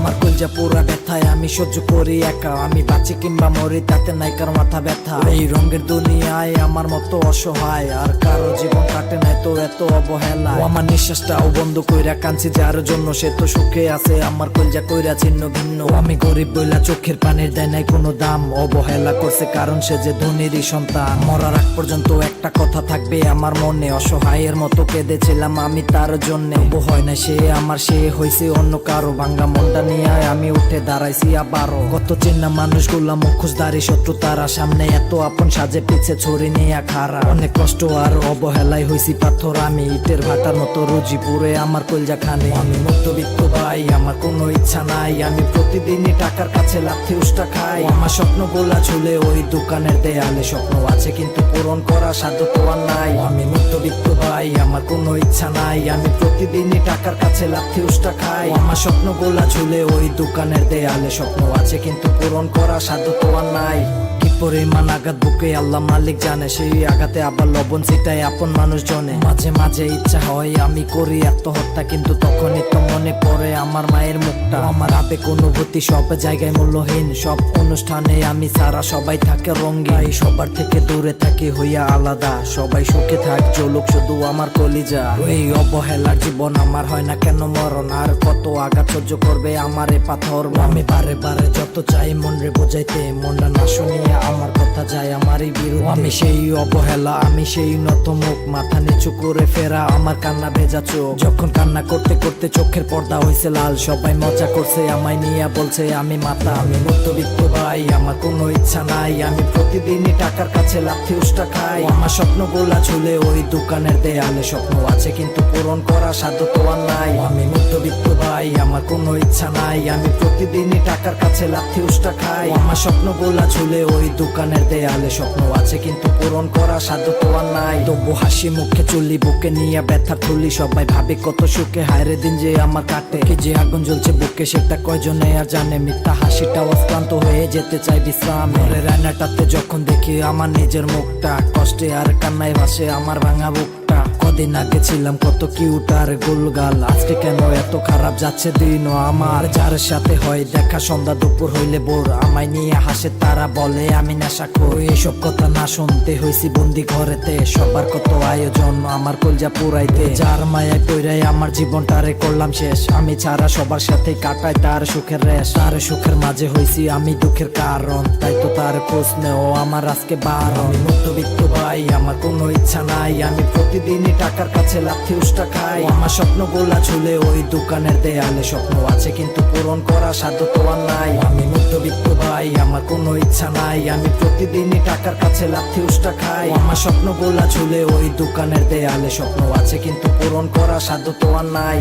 আমার কলজা পুরা ব্যথায়, আমি সহ্য করি একা। আমি বাঁচি কিংবা মরি তাতে নাই কার মাথা ব্যথা। এই রঙের দুনিয়ায় আমার মতো অসহায় আর কারো জীবন কাটে নাই তো এত অবহেলা। আমার নিঃশ্বাসটাও বন্ধ কইরা কাঁদছি যার জন্য, সে তো সুখে আছে আমার কলজা কইরা ছিন্ন ভিন্ন। আমি গরিব বইলা চোখের পানির দেয় নাই কোনো দাম, অবহেলা করছে কারণ সে যে ধনীরই সন্তান। মরার আগ পর্যন্ত একটা কথা থাকবে আমার মনে, অসহায়ের মতো কেঁদেছিলাম আমি তার জন্য। হয় না সে আমার, সে হইছে অন্য কারো। ভাঙ্গা মনটা নিয়ে আমি উঠে দাঁড়াইছি আবারও। কত চেনা মানুষগুলা মুখোশধারী শত্রু, তারা সামনে এত আপন সাজে পিছে ছড়ি নিয়ে খারা। অনেক কষ্ট আর অবহেলায় হইছি পাথর আমি, ইটের ভাটার মতো রুজি পুরে আমার কলজা খানে। আমি মধ্যবিত্ত ভাই, আমার কোনো ইচ্ছা নাই, আমি প্রতিদিনই টাকার কাছে লাথি উষ্টা খাই। আমার স্বপ্নগুলা ঝুলে ওই দোকানের দেয়ালে, স্বপ্ন আছে কিন্তু পূরণ করা সাধ্য তো আর নাই। আমি মধ্যবিত্ত ভাই, আমার কোনো ইচ্ছা নাই, আমি প্রতিদিনই টাকার কাছে লাথি উষ্টা খাই। আমার স্বপ্নগুলা ঝুলে ওই দোকানের দেয়ালে, স্বপ্ন আছে কিন্তু পূরণ করা সাধ্য তো আর নাই। কি পরিমাণ আঘাত বুকে আল্লাহ মালিক জানে, সেই আঘাতে আবার লবণ ছিটায় আপন মানুষ জনে। মাঝে মাঝে ইচ্ছা হয় আমি করি আত্মহত্যা, কিন্তু তখনই তো মনে পড়ে আমার মায়ের মুখটা। আমার আবেগ অনুভূতি সব জায়গায় মূল্যহীন, সব অনুষ্ঠানে আমি সারা সবাই থাকে রঙিন। সবার থেকে দূরে থাকি হইয়া আলাদা, সবাই সুখে থাক চলুক শুধু আমার কলিজা। এই অবহেলার জীবন আমার হয় না কেন মরণ, আর কত আঘাত সহ্য করবে আমার এ পাথর। আমি বারে বারে যত চাই মন রে বোঝাইতে, মনটা না শুনিয়ে আমার কথা যায় আমারই বিরুদ্ধে। আমি সেই অবহেলা, আমি সেই নত মুখ, মাথা নিচু করে ফেরা আমার কান্না ভেজা চোখ। যখন কান্না করতে করতে চোখের পর্দা হয়েছে লাল, সবাই মজা করছে আমায় নিয়ে, বলছে আমি মাথা। আমি মধ্যবিত্ত ভাই, আমার কোনো ইচ্ছা নাই, আমি প্রতিদিনই টাকার কাছে লাথি উষ্টা খাই। আমার স্বপ্নগুলা ঝুলে ওই দোকানের দেয়ালে, স্বপ্ন আছে কিন্তু পূরণ করা সাধ্য তো আর নাই। আমি মধ্যবিত্ত ভাই, আমার কোনো ইচ্ছা নাই, আমি প্রতিদিনই টাকার কাছে লাথি উষ্টা খাই। আমার স্বপ্নগুলা ঝুলে ওই দোকানের দেয়ালে, স্বপ্ন আছে কিন্তু পূরণ করা সাধ্য তো আর নাই। তবু হাসি মুখে চলি, বুকে নিয়ে ব্যথা তুলি, সবাই ভাবে কত সুখে হায়রে দিন যে আমার কাটে। কি যে আগুন জ্বলছে বুকে সেটা কয়জনে আর জানে, মিথ্যা হাসিটাও ক্লান্ত হয়ে যেতে চাই বিশ্রাম। ঘরের আয়নাটাতে যখন দেখি আমার নিজের মুখটা, কষ্টে আর কান্নায় ভাসে আমার ভাঙা বুকটা। কদিন আগে ছিলাম কত কিউট আর গোলগাল, আজকে কেন এত খারাপ যাচ্ছে দিন আমার। যার সাথে হয় দেখা সন্ধ্যা দুপুর হইলে বোর, আমায় নিয়ে হাসে তারা বলে আমি নেশাখোর। এসব কথা না শুনতে হইছি বন্দি ঘরেতে, সবার কত আয়োজন আমার কলজা পুরাইতে। যার মায়ায় পইরাই আমার জীবনটারে করলাম শেষ, আমি ছাড়া সবার সাথে কাটাই তার সুখের রেশ। তার সুখের মাঝে হইছি আমি দুঃখের কারণ, তাই তো তার প্রশ্নেও আমার আজকে বারণ। আমি মধ্যবিত্ত ভাই, আমার কোনো ইচ্ছা নাই, আমি প্রতিদিনই টাকার কাছে লাথি উষ্টা খাই। আমার স্বপ্নগুলা ঝুলে ওই দোকানের দেয়ালে, স্বপ্ন আছে কিন্তু পূরণ করা সাধ্য তো আর নাই। আমি মধ্যবিত্ত ভাই, আমার কোনো ইচ্ছা নাই, আমি প্রতিদিনই টাকার কাছে লাথি উষ্টা খাই। আমার স্বপ্নগুলা ঝুলে ওই দোকানের দেয়ালে, স্বপ্ন আছে কিন্তু পূরণ করা সাধ্য তো আর নাই।